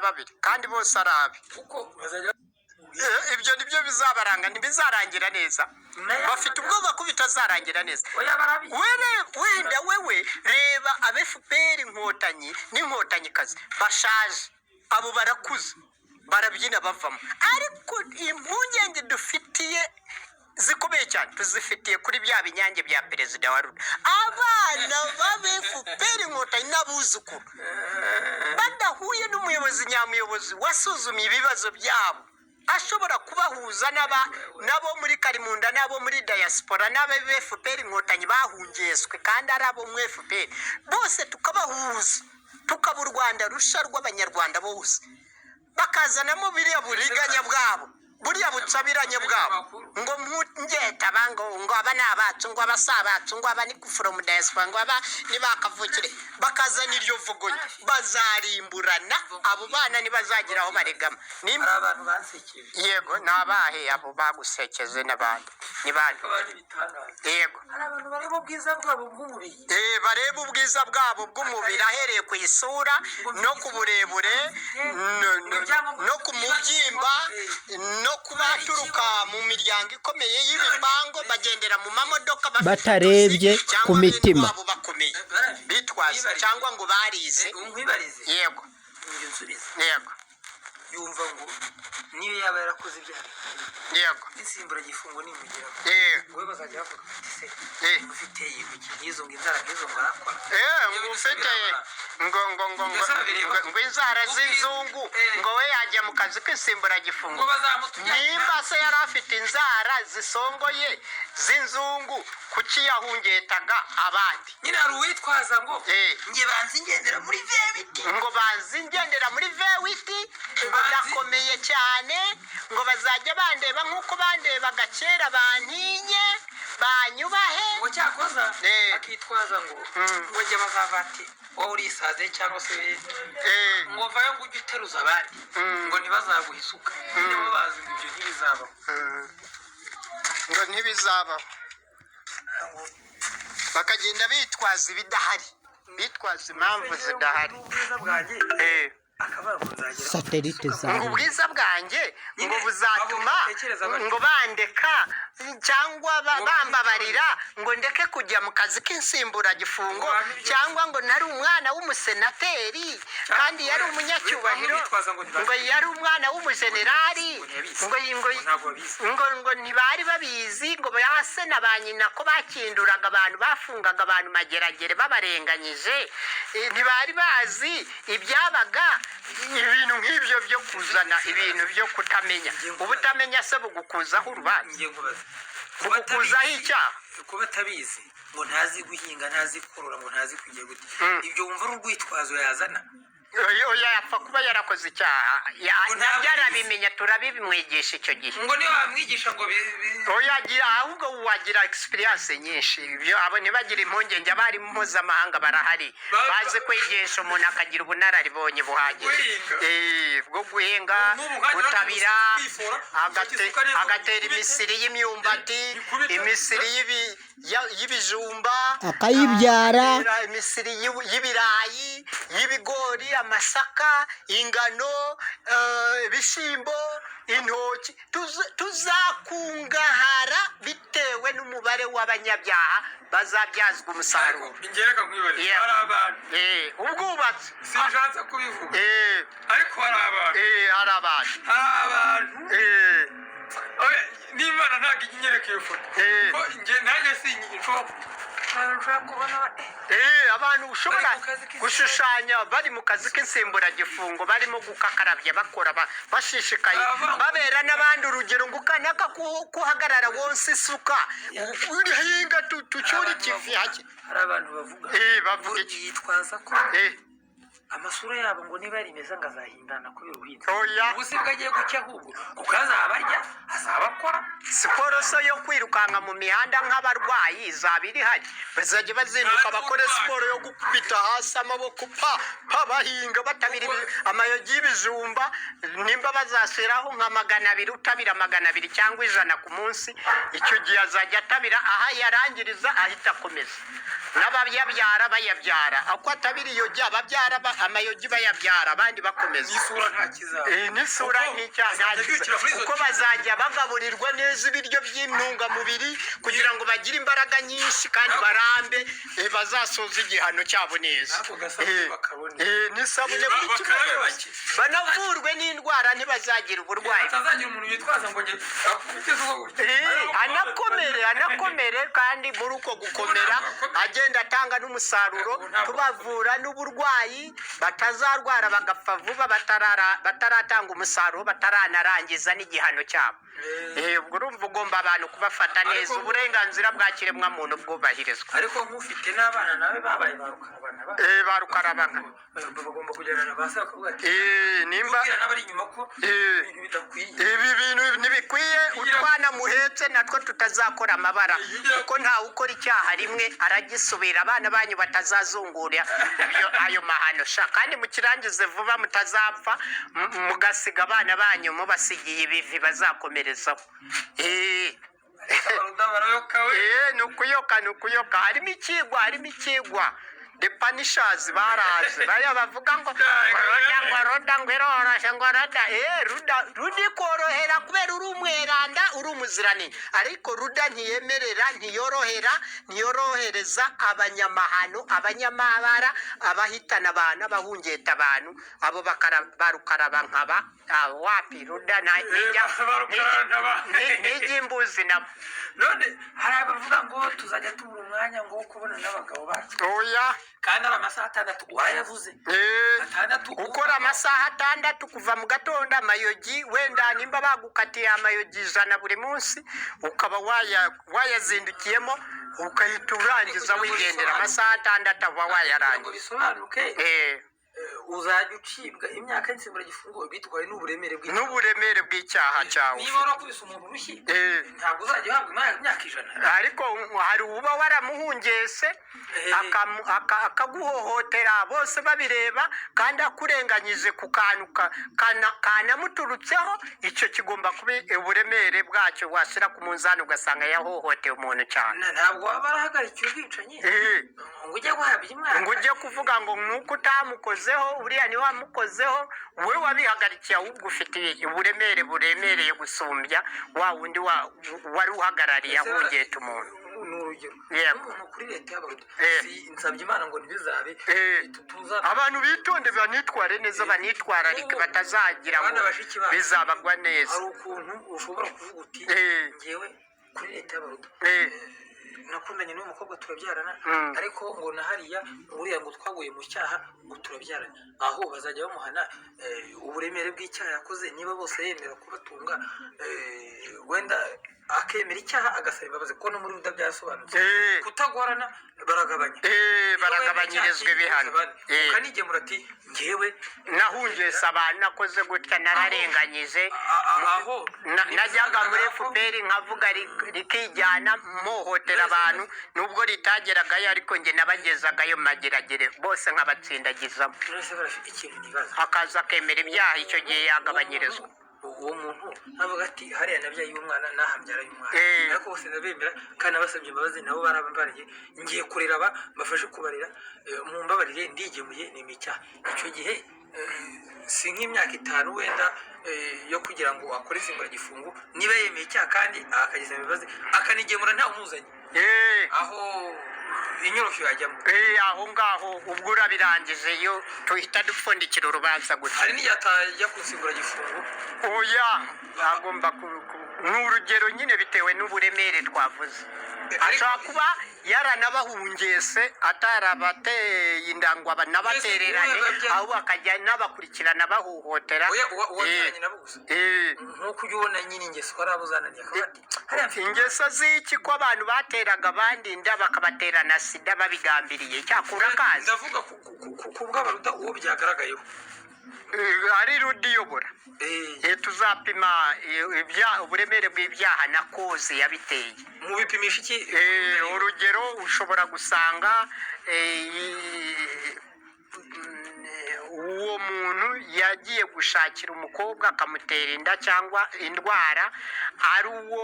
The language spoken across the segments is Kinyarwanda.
babiri kandi bose ari abi ibyo nibyo bizabaranga ntibizarangira neza bafite ubwoba ko bitazarangira neza wenda wewe reba FPR inkotanyi n'inkotanyi-kazi bashaje abo barakuze barabyina bavamo ariko impungenge dufitiye zikomeye cyane tuzifitiye kuri bya binyange bya perezida wa Ruda abana FPR inkotanyi n'abuzukuru badahuye n'umuyobozi nyamuyobozi wasuzumye ibibazo byabo ashobora kubahuza nabo muri Karimunda nabo muri diaspora n'aba FPR inkotanyi bahungeswe kandi ari abo mu FPR bose tukabahuza tukaba u Rwanda rusha rw'abanyarwanda bose bakazanamo biriya buriganya bwabo buriya butsabiranye bwabo ngo ngeta ngo aba nabacu ngo abasabacu ngo aba ni from diaspora ngo aba ni bakavukire bakazana iryo vugonye bazarimburana abo bana nibazagira aho baregama nimba abantu bansekeje yego nabahe abo bagusekeze nabandi ni bandi yego hari abantu bareba ubwiza bwabo bw'umubiri bareba ubwiza bwabo bw'umubiri ahereye ku isura no ku burebure no ku mubyimba no kubaturuka mu miryango ikomeye y'ibipango bagendera mu mamodoka batarebye ku mitima bitwaza cyangwa ngo barize yego yego yumva ngo niyo yaba yarakoze ibyaha yego insimbura gifungo nimugira ngo bazajya bavuga se ufite yizo nginzara ngizo ngarakora ufite ngo inzara z'inzungu ngo we yajya mu kazi k'insimbura gifungo nimba se yari afite inzara zisongoye z'inzungu kuki yahungetaga abandi nyine hari uwitwaza ngo nge banzingendera muri vewiti ngo banzingendera muri vewiti birakomeye cyane ngo bazajya bandeba nk'uko bandebaga kera bantinye banyubahe ngo cyakoza akitwaza ngo njye bazavati wowe urisaze cyangwa se ngo vayo ngo ujye uteruza abandi ngo ntibazaguha isuka nibo bazi ngo ibyo ntibizabaho ngo ntibizabaho bakagenda bitwaza ibidahari bitwaza impamvu zidahari satelite zawe ubwiza bwanjye ngo buzatuma ngo bandeka cyangwa bambabarira ngo ndeke kujya mu kazi k'insimbura gifungo cyangwa ngo nari umwana w'umusenateri kandi yari umunyacyubahiro ngo yari umwana w'umujenerali ngo ntibari babizi ngo base na ba nyina ko bakinduraga abantu bafungaga abantu mageragere babarenganyije ntibari bazi ibyabaga ibintu nk'ibyo byo kuzana ibintu byo kutamenya ubutamenya se bugukuzaho urubanza bugukuzaho icyaha kuba atabizi ngo ntazi guhinga ntazi korora ngo ntazi kujya gute ibyo wumva ari urwitwazo yazana yapfa kuba yarakoze icyaha nabyo arabimenya turabimwigisha icyo gihe ngo niyo wamwigisha ngo ahubwo wagira experience nyinshi ibyo abo ntibagire impungenge abari mpuzamahanga barahari bazi kwigisha umuntu akagira ubunararibonye buhagije bwo guhinga gutabira agatera imisiri y'imyumbati imisiri y'ibijumba akayibyara imisiri y'ibirayi y'ibigori amasaka ingano ibishyimbo intoki tuzakungahara bitewe n'umubare w'abanyabyaha bazabyazwa umusaruro ingereka nkwibariye hari abantu ubwubatsi sinshatse kubivuga ariko hari abantu n'Imana ntabwo inyereka iyo foto ko nanjye sinshobora abantu ushobora gushushanya bari mu kazi k'insimburagifungo barimo gukakarabya bakora bashishikaye babera n'abandi urugero ngo ukanaka kuhagarara wonse isuka urihinga tucyura ikivi hake hari abantu bavuga iki yitwaza ko amasura yabo ngo niba yarimeza ngo azahindana kubera ubuhinzi ubusi bwagiye gucya ahubwo kuko azaba arya azaba akora siporo so yo kwirukanka mu mihanda nk'abarwayi izaba iri hari bazajya bazinduka bakore siporo yo gukubita hasi amaboko bahinga batabira amayogi y'ibijumba nimba bazashyiraho nka 200 utabira 200 cyangwa 100 ku munsi icyo gihe azajya atabira aha yarangiriza ahita akomeza n'abayabyara bayabyara ako atabira iyo jya babyara amayogi bayabyara abandi bakomeza n'isura nta kizaba n'isura kuko bazajya bagaburirwa neza ibiryo by'intungamubiri kugira ngo bagire imbaraga nyinshi kandi barambe bazasoza igihano cyabo neza n'isabune banavurwe n'indwara ntibazagira uburwayi anakomere kandi muri uko gukomera agenda atanga n'umusaruro tubavura n'uburwayi batazarwara bagapfa vuba bataratanga umusaruro bataranarangiza n'igihano cyabo urumva ugomba abantu kubafata neza uburenganzira bwa kiremwamuntu bwubahirizwa ariko nk'ufite n'abana nawe babaye barukarabana bagomba kujyana na ba se bakavuga ati nimba n'abari inyuma ko ibintu bidakwiye ibi bintu ntibikwiye utwana muhetse natwo tutazakora amabara kuko ntawe ukora icyaha rimwe aragisubira abana banyu batazazungura ayo mahano kandi mukirangize vuba mutazapfa mugasiga abana banyu mubasigiye ibivi bazakomerezaho ni ukuyoka harimo ikigwa the punishers baraje baya bavuga ngo roda ngo iroroshye ngo ruda ikorohera kubera uri umweranda uri umuzirani ariko ruda ntiyorohereza abanyamahano abanyamabara abahitana abantu abahungeta abantu abo barukaraba nkaba wapi ruda n'ijimbuzi nabo none hari abavuga ngo tuzajya tubura umwanya ngo kubona n'abagabo bacu oya kandi ari amasaha 6 wayavuze 6 ukora amasaha 6 kuva mu gatondo amayogi wenda nimba bagukatiye amayogi 100 buri munsi ukaba wayazindukiyemo ukahita urangiza wigendera amasaha 6 ava wayarangiza bisobanuke uzajya ucibwa imyaka y'insimbura gifungo bitwaye n'uburemere bw'icyaha cyawe niba warakubise umuntu urushyi ntabwo uzajya uhabwa imyaka 100 ariko hari uba waramuhungese akaguhohotera bose babireba kandi akurenganyije ku kantu kanamuturutseho icyo kigomba kuba uburemere bwacyo washyira ku munzani ugasanga yahohoteye umuntu cyane ntabwo waba arahagarikiye ubwicanyi ngo ujye guhabwa imyaka ngo ujye kuvuga ngo nk'uko utamukozeho uriya niwe wamukozeho we wabihagarikiye ahubwo ufite uburemere buremereye gusumbya wa wundi wari uhagarariye ahungeta umuntu ni urugero umuntu kuri leta y'abaruta nsabye imana ngo ntibizabe abantu bitonde banitware neza banitwararike batazagira ngo bizabagwa neza hari ukuntu ushobora kuvuga uti ngewe kuri leta y'abaruta nakundanye n'uyu mukobwa turabyarana ariko ngo na hariya uriya ngo twaguye mu cyaha ngo turabyarana aho bazajya bamuhana uburemere bw'icyaha yakoze niba bose yemera kubatunga wenda akemera icyaha agasaba imbabazi ko no muri ruda byasobanutse kutagorana baragabanyirizwa ibihano ukanigemura ati ngewe nahungese abantu nakoze gutya nararenganyije najyaga muri FPR nkavuga rikijyana mpohotera abantu nubwo ritageragayo ariko njye nabagezagayo mageragere bose nkabatsindagizamo akaza akemera ibyaha icyo gihe yagabanyirizwa uwo muntu avuga ati hariya nabyaye umwana nahambyara y'umwana ariko bose ndabemera kandi abasabye imbabazi nabo barabambariye ngiye kurera bafashe kubarira mu mbabarire ndigemuye n'imicyaha icyo gihe si nk'imyaka 5 wenda yo kugira ngo akore isimbura gifungo niba yemeye icyaha kandi akageza imbabazi akanigemura nta umuzanye aho inyoroshyo yajyamo aho ngaho ubwo urabirangije yo tuhita dupfundikira urubanza gutya hari n'iyatajya kusimbura gifungo oya agomba n'urugero nyine bitewe n'uburemere twavuze ashobora kuba yaranabahungese atarabateye indangwa nabatererane aho bakajya n'abakurikirana bahuhotera nk'uko ujya ubona nyine ingeso warabuzananiye akabati ingeso z'iki ko abantu bateraga abandi inda bakabaterana sida babigambiriye cyakura kazi ndavuga ku bw'abaruta uwo byagaragayeho ari rudi yobora tuzapima uburemere bw'ibyaha na koze yabiteye mu bipimisha iki urugero ushobora gusanga uwo muntu yagiye gushakira umukobwa akamutera inda cyangwa indwara ari uwo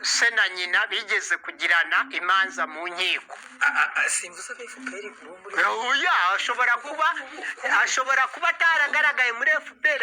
se na nyina bigeze kugirana imanza mu nkiko. simvuze ko FPR ashobora kuba ataragaragaye muri FPR